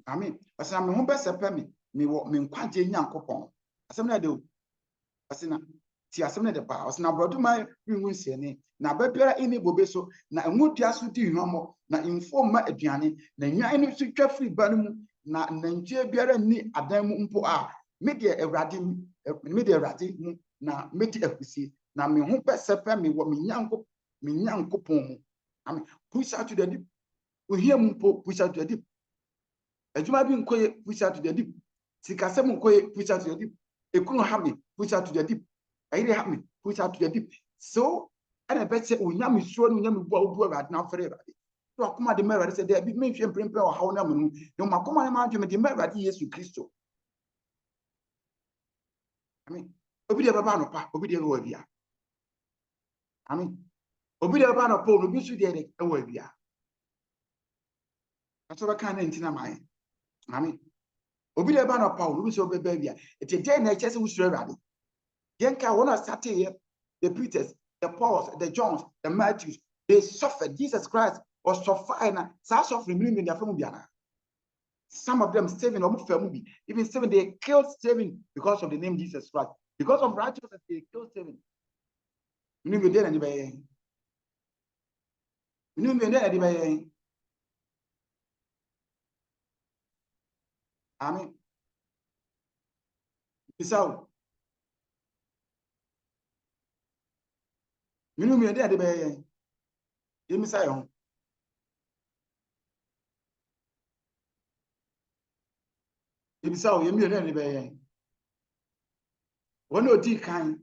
A: Amen. Asina me ho besepe me wo me nkwaje nyankopon. Asem na de o. Asina ti asem na de pa. Asina broduma ringu nsiene na babiara ini bobe so na ngudua so di hwamo na infoma aduane na nwan no so twa free ban mu na nantwie biara ni adan mu mpo a me de awurade mu na meti akusie na me ho besepe me wo me nyankopon mu. Amen. Push out to the deep. We hear mpo push out to the deep. Ejuma bi nkoye push out to the deep. Sikasem nkoye push out to the deep. Ekunu ha me push out to the deep. Ayire ha me push out to the deep. So ana betse onyame suo no onyame bu obu awade na fere awade. So akoma de mawade se de bi menhwe mprempe o hawo na mu no makoma ne ma adweme de mawade Yesu Kristo. Amen. Obi de baba no pa, obi de wo bia. Amen. Obi de baba no pa, obi su de wo bia. Aso ba kan na ntina mai. Amen. Obi de ba na Paul, obi so be bia. It is na chese usure rade. Yenka wona start the Peters, the Pauls, the Johns, the Matthews, they suffered. Jesus Christ was suffering. Suffering meaning their family biana. Some of them Stephen or family, even Stephen, they killed Stephen because of the name Jesus Christ. Because of righteousness, they killed Stephen. Amen. So, you know me, the Nsiah. Ibisa you me the be one odi kan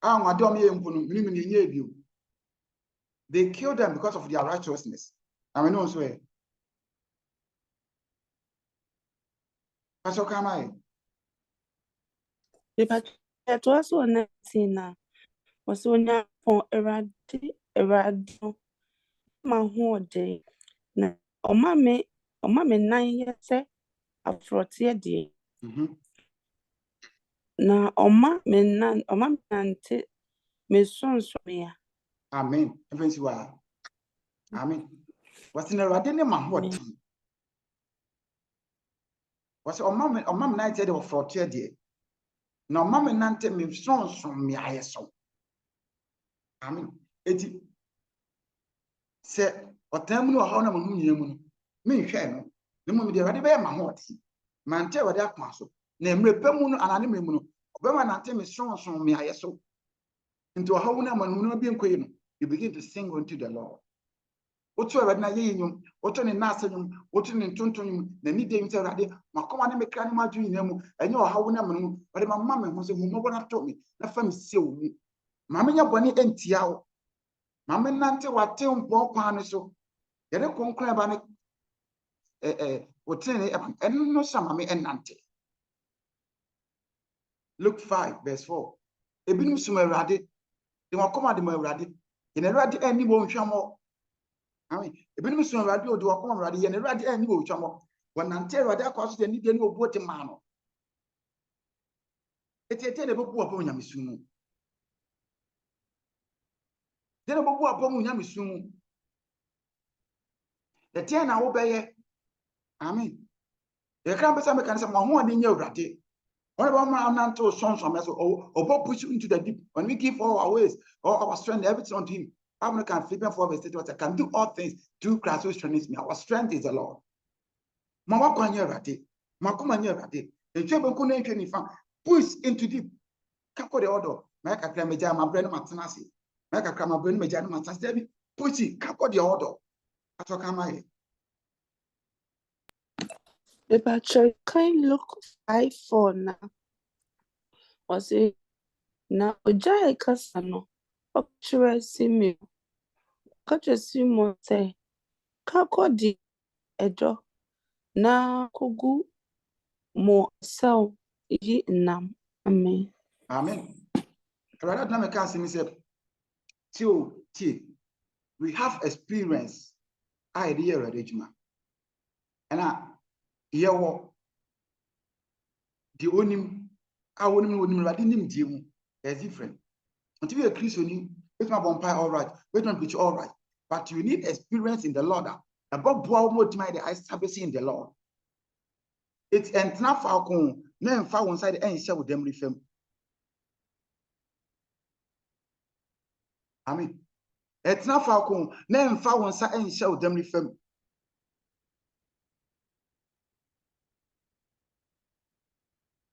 A: anwadom ye mpono minimi ne nye bio. They killed them because of their righteousness. I mean also eh. Pastor Kamai.
B: It was one na was onya pon erade ma ho de na oma me nan ye se afrote de. Na oma me nante me sonso me ya.
A: Amen. Eventually wa. Amen. Was in erade ne ma ho de. Was oma me nante de afrote de. Na oma me nante me sonso me ayeso. Amen. Eti se otam no ha na mo nyem no me hwe no ne mo me de erade be ma ho de. Mante wade akwa so. Na emrepa mu no anane me mu no obema nante me sonso me ayeso. Into a how na bi enkoye no you begin to sing unto the Lord. Otu erade na ye nyum, otu ne nasa nyum, otu ne ntonton nyum, na ni de nte erade makoma ne mekra ne madu nyina mu enye ohawo na menu ode mamma me ho se hu mobo na to me na fa me se owu. Ma me nya bone entia wo. Ma me nante wate mpo kwa ne so. Yere konkran ba ne wotene enu no sama me enante. Luke 5 verse 4. Ebinum sum erade de wakoma de ma erade. Ye na erade ani wo nhwamo. Amen. Ebinum sum erade o de wakoma erade ye na erade ani wo nhwamo. Wonante erade akwa so de ni de ni obu te ma no. Etiete de bobu opo nyamesu mu. Then about what bomb yam soon. The 10 hour bay. Amen. The campus mechanism one in your ratty. What about my mantle sons from us or push you into the deep? When we give all our ways, all our strength, everything unto him. I'm can Philippians 4 verse 8. I can do all things through Christ who strengthens me. Our strength is the Lord. Mama kwanya rate. Makumanya rate. The children couldn't push into deep. Kako the order. Make a cramaja, my brain matanasi. Make a crama brain major matanasi. Push it. Kako the order. That's what come I.
B: But you can look 5-4 now. Or say, now, Ojai Casano, Octura Simio, Catch a Simo say, Kako di Edo, na Kugu more so ye nam. Amen.
A: Amen. Rather than make us say, we have experience. Idea arrangement. And here the onim onim is different. Until you're a Christian, it's my vampire all right, wait on preach all right. But you need experience in the Lord. About the I establish in the Lord. It's not falcon, no found one side and share with them with them. Amen. It's not falcon, no found one side and share with them with them.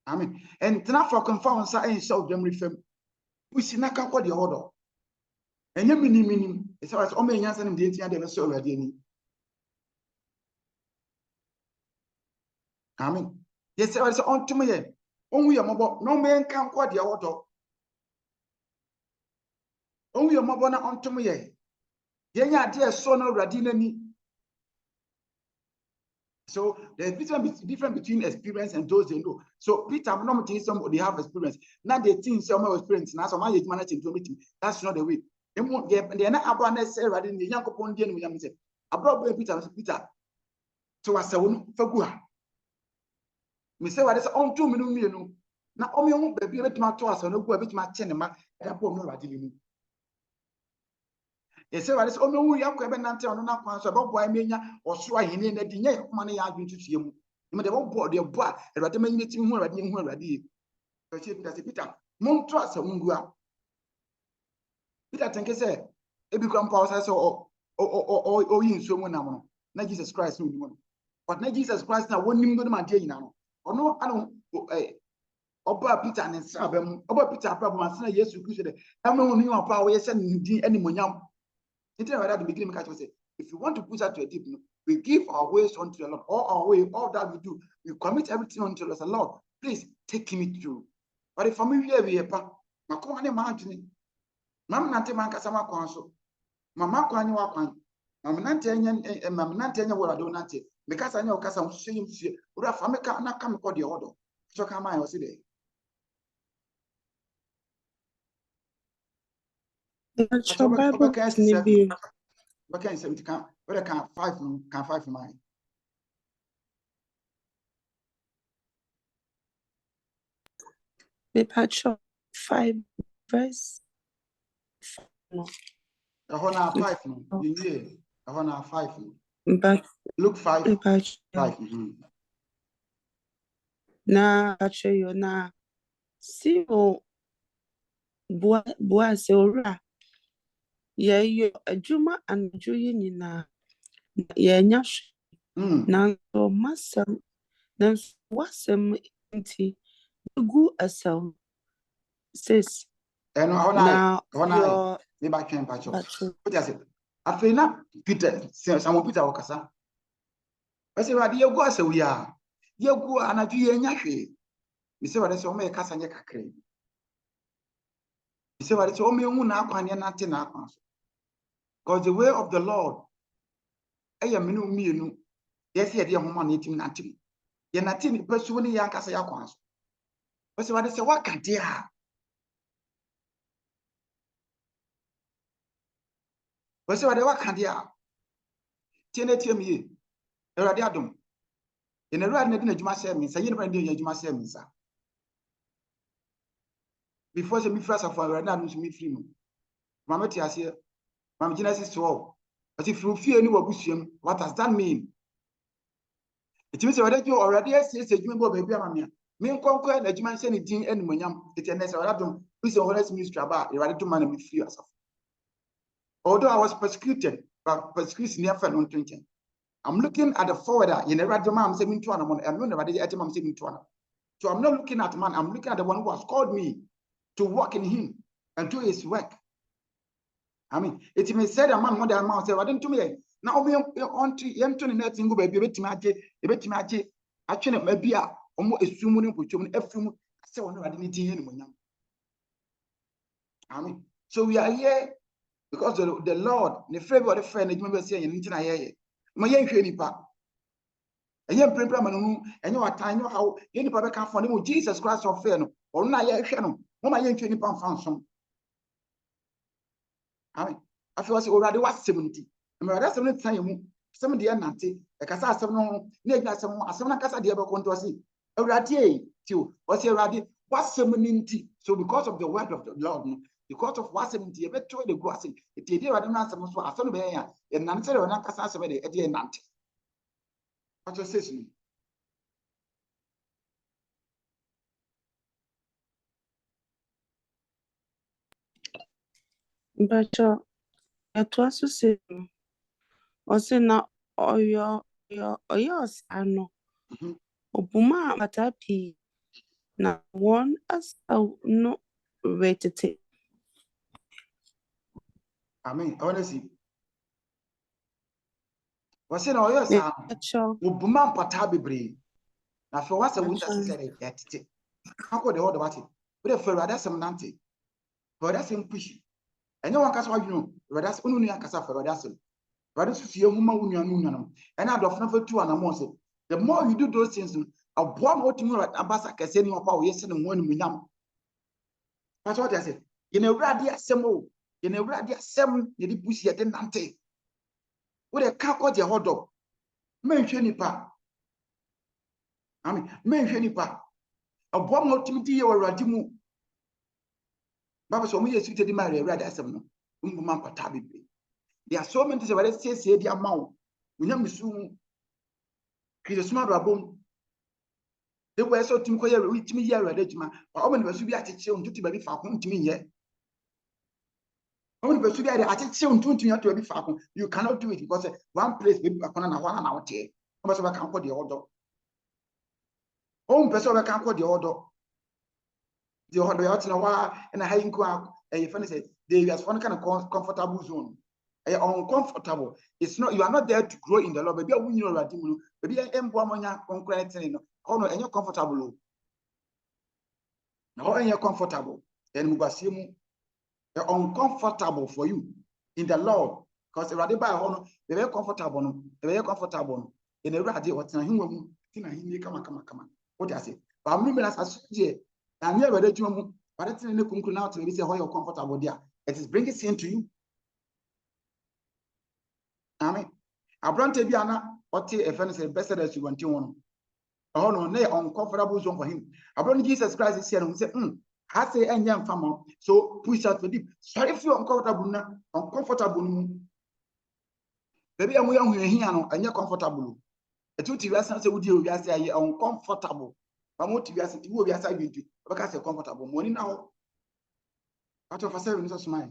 A: Amen. And not falcon found side and share with them with them. We see not what the order. And you meaning, it's always only answer in the end of the soul already. Amen. Yes, I was on to me. Only a mobile, no man can quite the order. Only a mobile on to me. Yeah, dear son of Radinani. So there's difference between experience and those they know. So Peter, not somebody have experience. Now they think some experience. Now some age managing to meet. That's not the way. They are not about necessarily in the young couple. About Peter. So I said, "Fagua." Me say what is on 2 minutes. Now, only baby let my toss and no go a bit my chenema. I have no radically. They say what is only we have to nanti on that one. So about why me or swine in the dinner money I've been to see him. You may have bought their boy and recommend meeting more at him already. But Peter, Mont trust a mungua. Peter think I say, it become powers or in someone now. Not Jesus Christ, no one. But not Jesus Christ now, one name go to my day now. Or no, I don't. Oba Peter and Nsiah, Oba Peter problem and say yes, you could say, I'm not only on power, yes, and any monyam. At the beginning, I say, if you want to push out to a deep, we give our ways unto the Lord, all our way, all that we do, we commit everything unto the Lord. Please take me through. But if I'm here, we are Makone Mountain, Mam Nante Mancasama Council, Mamma Quani Wapan, Mam Nantanya, what I do not take, because I know Casam saying, Rafameka not come for the order. So come I was today.
B: But your Bible can be.
A: What can you say? What I can 5 mine.
B: But 5 verse. No.
A: I want 5 no. Yeah. I want 5 no.
B: But
A: Look 5. 5.
B: Na show you na. See o. Boa se ora. Yeah, you a juma and Julie na. Yeah, nyash. Na so masam. Na wasam inti. Gu asam. Sis.
A: And
B: now
A: your maybe I can patch up. What I said. I feel not Peter. Someone Peter Okasa. I say, what you go? So we are. You go and I do ye nyaki. You say what I say, oh, my cousin, you can. You say what it's only una kwanya nothing happens. Because the way of the Lord, I am me. Yes, here, dear woman, eating nothing. You're nothing, pursuing young Casa Yaquans. But what I say, what can dear? But so what can dear? Tell me, Radiadum. In a rad, nothing, you must say me, say you must say me, sir. Before the first of all, Radadum to me free. Mamma, here. Mam Genesis 12. But if you fear any wabusium, what does that mean? It means already you already says you go baby mamia. Me conquer the German saying and munyam. It's a necessary radum. Please honest ministry about you ready to man with fear yourself. Although I was persecuted, but persecution near fell on 20. I'm looking at the forwarder in a radum. I'm saying to one. I'm not ready at him. I'm saying to one. So I'm not looking at man. I'm looking at the one who has called me to work in him and do his work. I mean, it may say a man more than man say, I didn't to me. Now we on to Anthony Netting go baby, actually, maybe almost a summoning which you every so I didn't anymore. I mean, so we are here because the Lord, the favor of the friend, you remember saying, I hear my young nipa. And you pray, and you are telling you how any people can find Jesus Christ of fair, or not yet, my young nipa found some. I mean, I feel already was 70. And my rest of the time, some of the Nancy, a Casa, some Casa, the other controversy. A radiate, too, was a radi, was 70. So, because of the word of the Lord, because of what 70, a bit to the grassy, it did not answer most for a son of a and Nancy or Nancasa 70 at the end. What you say?
B: But it was to say, or say now, or your ano, Obuma Matapi. Now, one as no rated it.
A: I mean, honestly, was it all your son? Obuma Patabi. Now, for what's a winter said that how could the order about it? But if for rather some nanty, for that's him pushy. And no one can say, you know, rather only a casa for rather some. Rather, see a woman, and I don't know two and a more. The more you do those things, a bomb what you know at Ambassador saying your power, yes, and one minam. That's what I said. In a radia semo, in a radia sem, you did push yet nante. With a car called your hot dog. Mention it, pa. I mean, mention it, pa. A bomb ultimately or radimu. Baba, so we are suited in my radia sem. There are so many things about it, say the amount. We never soon. He's a smart rabon. They were so to reach me here at Edgema, but how many be at it on duty baby for home to me yet? How many be at it on duty to be for you cannot do it because one place maybe a corner one an hour here. How much of I can call the order? Home person I can call the order. The order out in a while and a high inquiry. And your friend said, they are one kind of comfortable zone. Uncomfortable. It's not, you are not there to grow in the Lord. Maybe I win your radimu. Maybe I am one concrete. Oh no, and you're comfortable. Now, and you're comfortable. And Mubasimu, they're uncomfortable for you in the Lord. Because the radical, they're very comfortable. They're very comfortable. In the radio, what's in him, come. What I say? But I'm moving as a sujet. And you're ready to move. But it's in the conclusion now to say how you're comfortable there. It is bringing sin to you. Amen. Abrante Biana, what a friend said, better as you want to one. Oh no, nay, uncomfortable zone for him. Abrante Jesus Christ is here and said, I say, and young farmer, so push out for deep. Sorry if you're uncomfortable. Baby, I'm young here and you're comfortable. A 2 years say, would you say uncomfortable? I'm what you ask you, we are saying, because you're comfortable. Money now. Out of a 7 minutes smile.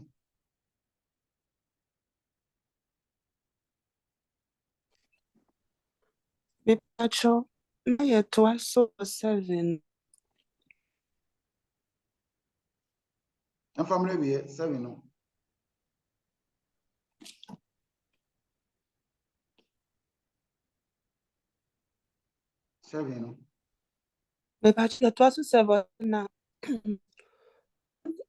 B: Patrol, my twice so 7.
A: I'm from Levy, 7. No.
B: But it was 7 now.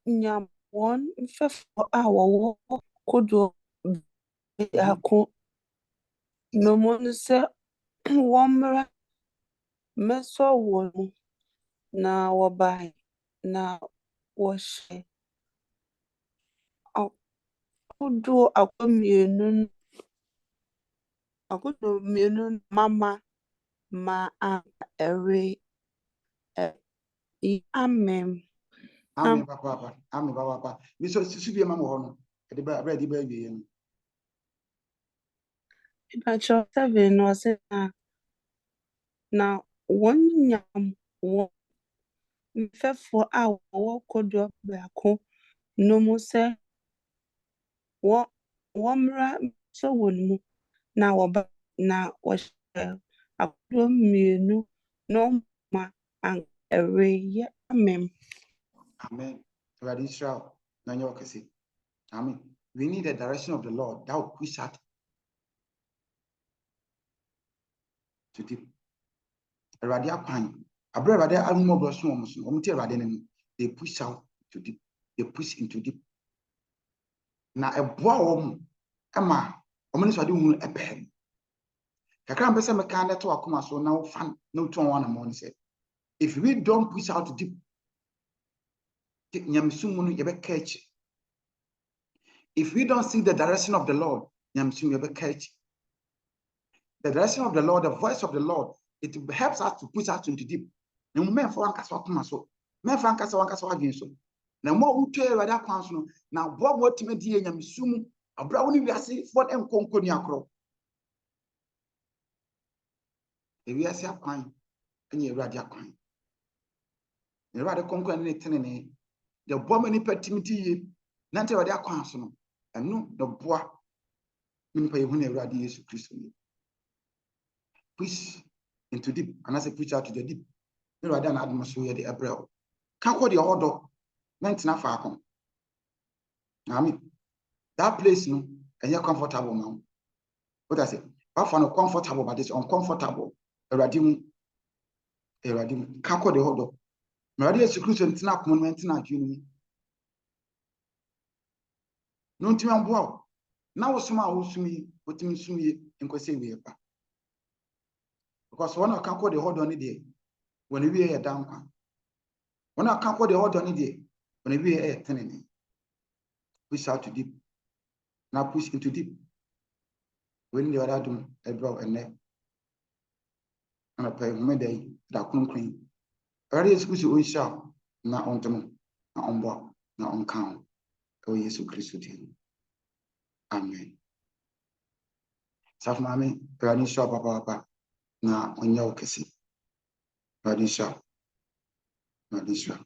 B: Nyam one for our could do. No one say one meso one na wabai na wash. Do a communion. I could do million mama ma every amen.
A: Amen, Papa. Amen, Papa. Miss Sibia Mamma, the bread, baby.
B: Pacho 7 was na one yam one for our could drop back no more say what one so one now about now was a no ma and a ray mem.
A: Amen. Ready, Israel. Amen. We need the direction of the Lord that will push out to deep. Ready, I bring ready. I'm more brush they push out to deep. They push into deep. Now a boy, Emma, ominous I do a pen. Kakran pese me kan to akoma so now fan no 2-1 among say. If we don't push out deep, nyamsum no yebe catch. If we don't see the direction of the Lord, nyamsum yebe catch. The direction of the Lord, the voice of the Lord, it helps us to push out into deep. No men for one kasa akoma so. Men for one kasa again so. Na mo utu e wada kwan so no, na bo mo time die nyamsum abra woni wiase for enkonko ni akro. E wiase akwan, enye ewrade akwan. Ewrade konko ne tenene. The woman in pertimity, Nante wade akwanso and no the bois in pay when everybody is Christian. Push into deep, and as a preach out to the deep. No, I don't atmosphere the April. Can't call the order, meant not far come. I mean, that place, no, and you're comfortable now. What I say, I found comfortable, but it's uncomfortable. A radim, can't call the order. Maria Christian, snap monument, not you. No, to me, now some who's me, what means me in Kwesi. Because one can't call the hold on the day when we are down. One can't call the hold on the day when we are turning. Push out to deep. Now push into deep. When the other doom a brow and neck. And a pay midday that couldn't clean. Early is push you shall not on them, not on board, not on count. Oh, yes, Christ. Amen. Saf Mammy, Granny Shop, Papa, now on your kissing. Granny Shop, Granny Shop.